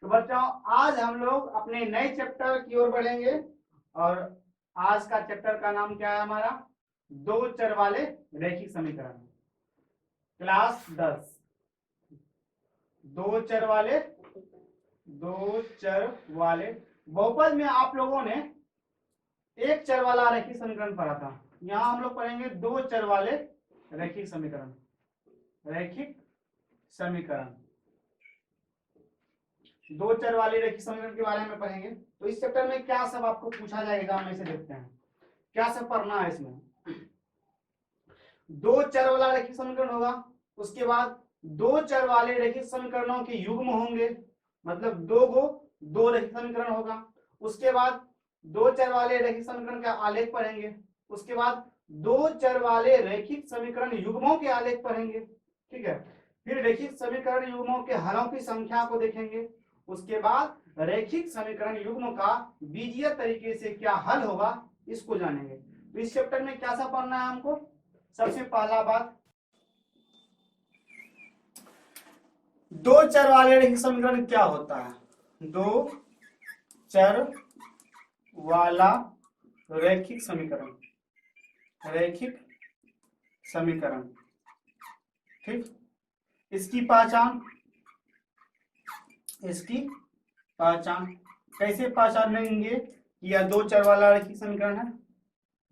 तो बच्चों आज हम लोग अपने नए चैप्टर की ओर बढ़ेंगे और आज का चैप्टर का नाम क्या है हमारा? दो चर वाले रैखिक समीकरण। क्लास 10 दो चर वाले बहुपद में आप लोगों ने एक चर वाला रैखिक समीकरण पढ़ा था। यहाँ हम लोग पढ़ेंगे दो चर वाले रैखिक समीकरण। दो चर वाले रैखिक समीकरण के बारे में पढ़ेंगे। तो इस चैप्टर में क्या सब आपको पूछा जाएगा एग्जाम में से देखते हैं क्या सब पढ़ना है इसमें। दो चर वाला रैखिक समीकरण होगा, उसके बाद दो चर वाले रैखिक समीकरणों के युग्म होंगे, मतलब दो रैखिक समीकरण होगा। उसके बाद दो चर वाले रैखिक समीकरण का आलेख पढ़ेंगे। उसके बाद दो चर वाले रैखिक समीकरण युग्मों के आलेख पढ़ेंगे, ठीक है। फिर रैखिक समीकरण युग्मों के हलों की संख्या को देखेंगे। उसके बाद रैखिक समीकरण युग्म का बीजीय तरीके से क्या हल होगा इसको जानेंगे। तो इस चैप्टर में क्या सब पढ़ना है हमको? सबसे पहला बात, दो चर वाले रैखिक समीकरण क्या होता है? दो चर वाला रैखिक समीकरण ठीक। इसकी पहचान कैसे पहचानेंगे कि यह दो चर वाला रैखिक समीकरण है?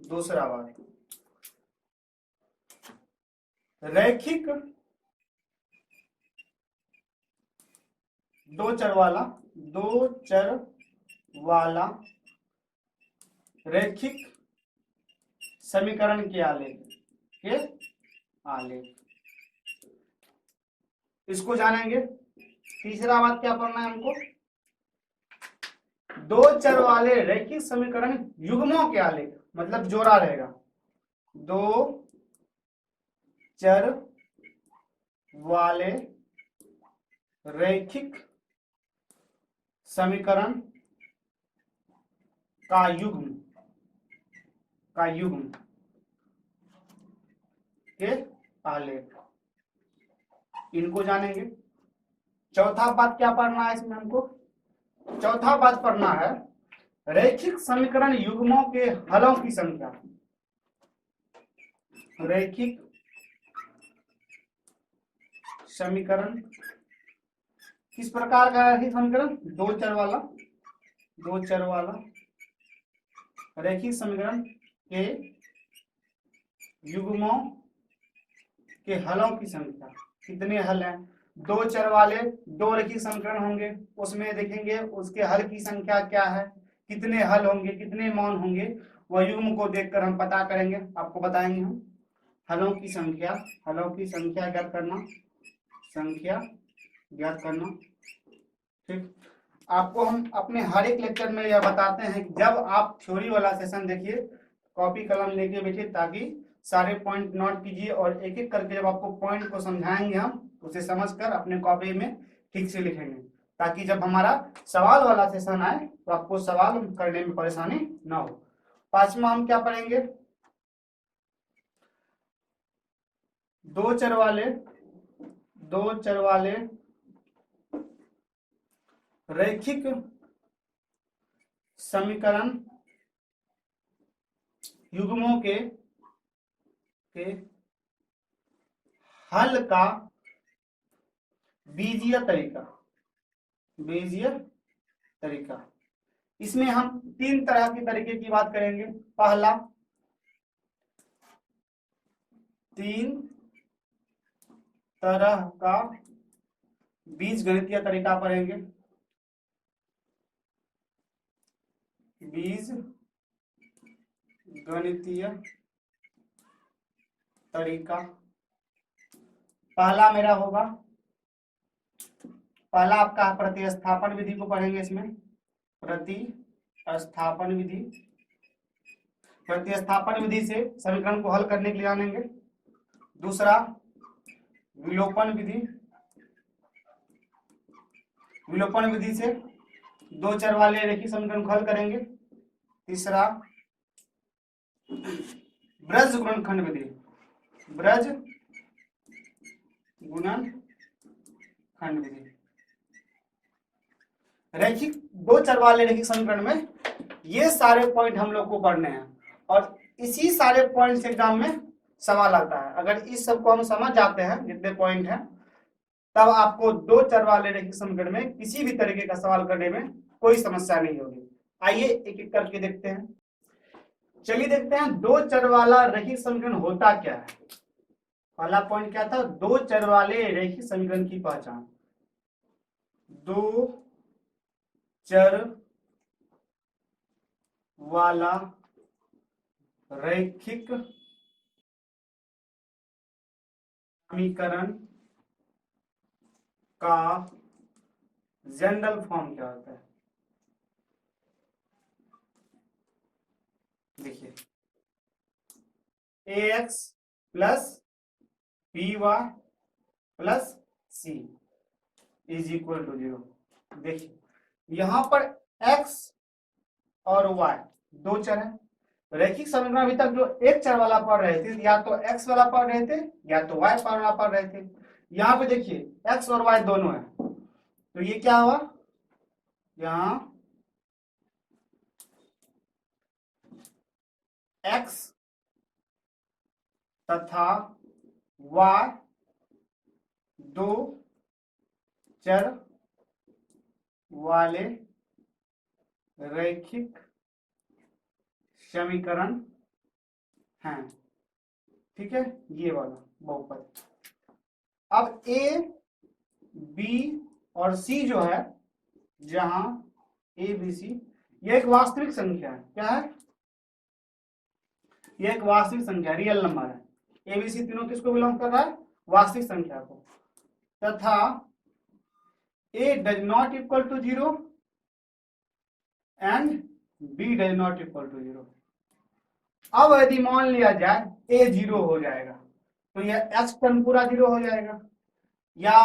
दूसरा बात, रैखिक दो चर वाला रैखिक समीकरण के आलेख इसको जानेंगे। तीसरा बात क्या पढ़ना है हमको? दो चर वाले रैखिक समीकरण युग्मों के आलेख, मतलब जोड़ा रहेगा। दो चर वाले रैखिक समीकरण का युग्म के आलेख, इनको जानेंगे। चौथा बात क्या पढ़ना है इसमें हमको? चौथा बात पढ़ना है रैखिक समीकरण युग्मों के हलों की संख्या। रैखिक समीकरण किस प्रकार का रैखिक समीकरण? दो चर वाला रैखिक समीकरण के युग्मों के हलों की संख्या। कितने हल हैं? दो चर वाले दो रैखिक समीकरण होंगे, उसमें देखेंगे उसके हल की संख्या क्या है, कितने हल होंगे, कितने मान होंगे, वह युग्म को देखकर हम पता करेंगे, आपको बताएंगे हम। हलों की संख्या ज्ञात करना ठीक। आपको हम अपने हर एक लेक्चर में यह बताते हैं कि जब आप थ्योरी वाला सेशन देखिए कॉपी कलम लेके बैठिए, ताकि सारे पॉइंट नोट कीजिए और एक एक करके जब आपको पॉइंट को समझाएंगे हम उसे समझकर अपने कॉपी में ठीक से लिखेंगे, ताकि जब हमारा सवाल वाला सेशन आए तो आपको सवाल करने में परेशानी ना हो। पांचवा हम क्या पढ़ेंगे? दो चर वाले रैखिक समीकरण युग्मों के हल का बीजीय तरीका। इसमें हम तीन तरह के तरीके की बात करेंगे। पहला, तीन तरह का बीजगणितीय तरीका पढ़ेंगे। बीज गणितीय तरीका पहला मेरा होगा, पहला आपका प्रतिस्थापन विधि को पढ़ेंगे। इसमें प्रतिस्थापन विधि से समीकरण को हल करने के लिए जानेंगे। दूसरा, विलोपन विधि से दो चर वाले रैखिक समीकरण को हल करेंगे। तीसरा, ब्रज गुणनखंड विधि रैखिक दो चर वाले रैखिक समीकरण में ये सारे पॉइंट हम लोग को पढ़ने हैं और इसी सारे पॉइंट से एग्जाम में सवाल आता है। अगर इस सबको हम समझ जाते हैं जितने पॉइंट हैं, तब आपको दो चर वाले रैखिक समीकरण में किसी भी तरीके का सवाल करने में कोई समस्या नहीं होगी। आइए एक एक करके देखते हैं। चलिए देखते हैं दो चर वाला रैखिक समीकरण होता क्या है। पहला पॉइंट क्या था? दो चर वाले रैखिक समीकरण की पहचान। दो चर वाला रैखिक समीकरण का जनरल फॉर्म क्या होता है? देखिए, ax plus by plus c is equal to 0। देखिए यहां पर x और y दो चर है। रैखिक समीकरण अभी तक जो एक चर वाला पढ़ रहे थे, या तो x वाला पढ़ रहे थे या तो y वाला पढ़ रहे थे। यहाँ पे देखिए x और y दोनों है, तो ये क्या हुआ? यहाँ x तथा y दो चर वाले रैखिक समीकरण हैं। ठीक है, ये वाला बहुपद। अब a b और c जो है, जहां a b c ये एक वास्तविक संख्या है। क्या है? ये एक वास्तविक संख्या, रियल नंबर है। a b c तीनों किसको बिलोंग कर रहा है? वास्तविक संख्या को। तथा a does not equal to 0 and b does not equal to 0। अब यदि मान लिया जाए a 0 हो जाएगा, तो यह x टर्म पूरा 0 हो जाएगा, या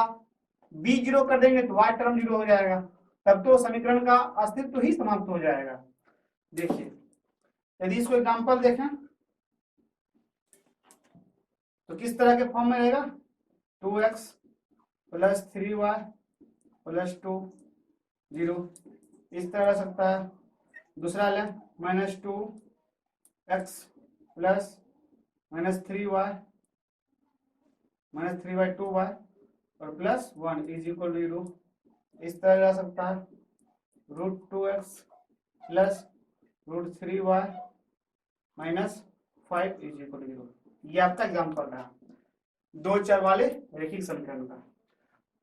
b 0 कर देंगे तो y टर्म 0 हो जाएगा। तब तो समीकरण का अस्तित्व ही समाप्त हो जाएगा। देखिए यदि इसको एग्जांपल देखें तो किस तरह के फॉर्म में रहेगा? 2x प्लस 3y प्लस 2 0 इस तरह रह सकता है। दूसरा लें -2x प्लस -3y 2y और प्लस 1 इज इक्वल टू 0 इस तरह रह सकता है। √2x plus √3y -5 is equal to 0। ये आपका एग्जाम्पल रहा दो चर वाले रैखिक समीकरण का।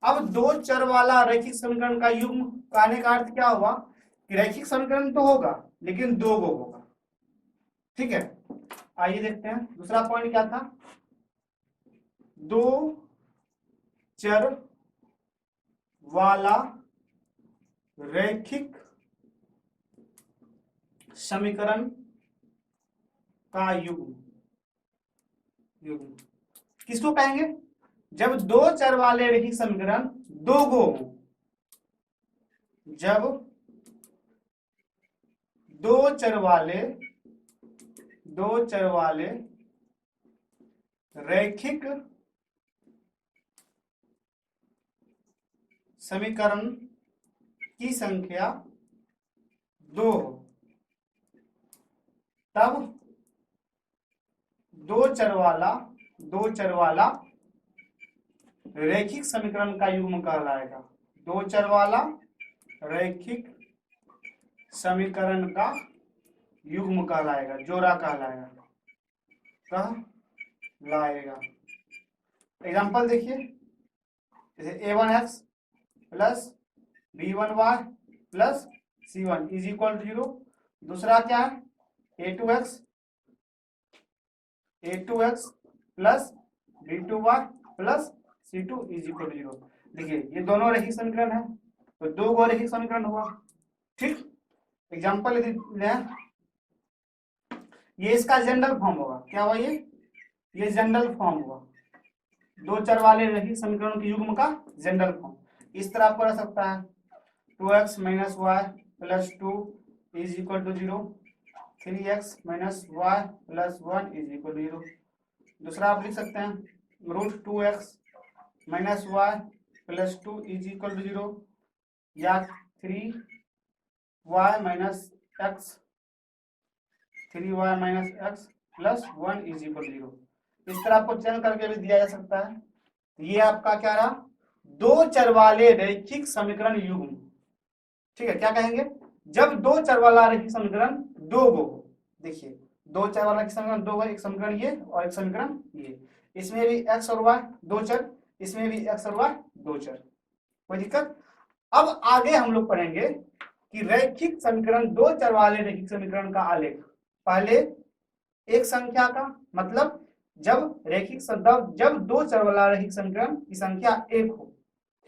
अब दो चर वाला रैखिक समीकरण का युग्म कहने का अर्थ क्या हुआ कि रैखिक समीकरण तो होगा लेकिन दो गो होगा। ठीक है, आइए देखते हैं दूसरा पॉइंट क्या था। दो चर वाला रैखिक समीकरण का युग्म किसको कहेंगे? जब दो चर वाले रैखिक समीकरण दो गो हो। जब दो चर वाले रैखिक समीकरण की संख्या दो हो, तब दो चर वाला रैखिक समीकरण का युग्म कहलाएगा। दो चर वाला रैखिक समीकरण का युग्म कहलाएगा, जोड़ा कहलाएगा, एग्जाम्पल देखिए, जैसे a1x plus b1y plus c1 is equal to 0। दूसरा क्या है? a2x plus b2y plus c2 is equal to 0। देखिए ये दोनों रैखिक समीकरण है, तो दो गो रैखिक समीकरण हुआ। ठीक, एग्जाम्पल यदि लें, ये इसका जनरल फॉर्म होगा। क्या हुआ? ये जनरल फॉर्म हुआ, दो चर वाले रैखिक समीकरणों के युग्म का जनरल फॉर्म। इस तरह आपको रह सकता है 2x minus y plus 2 is equal to 0, 3x minus y plus 1 is equal to 0। दूसरा आप लिख सकते हैं √2x minus y plus 2 is equal to 0, या 3y minus x 3y minus x plus 1 is equal 0। इस तरह आपको चयन करके भी दिया जा सकता है। ये आपका क्या रहा, दो चर वाले रैखिक समीकरण युग्म। ठीक है, क्या कहेंगे, जब दो चर वाला रैखिक समीकरण दो गो हो। देखिए दो चर वाला समीकरण दो गो, एक समीकरण ये और एक समीकरण ये, इसमें भी एक्स और वाई दो चर, इसमें भी एक्स और वाई दो चर, कोई दिक्कत। अब आगे हम लोग पढ़ेंगे कि रैखिक समीकरण, दो चर वाले रैखिक समीकरण का आलेख। पहले एक संख्या का मतलब जब रैखिक जब दो चर वाला रैखिक समीकरण की संख्या एक हो।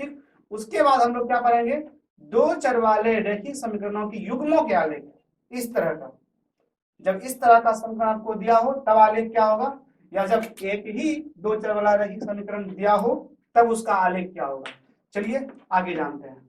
ठीक, उसके बाद हम लोग क्या पढ़ेंगे, दो चर वाले रैखिक समीकरणों की युग्मों के आलेख। इस तरह का, जब इस तरह का समीकरण आपको दिया हो तब आलेख क्या होगा, या जब एक ही दो चर वाला रैखिक समीकरण दिया हो तब उसका आलेख क्या होगा। चलिए आगे जानते हैं।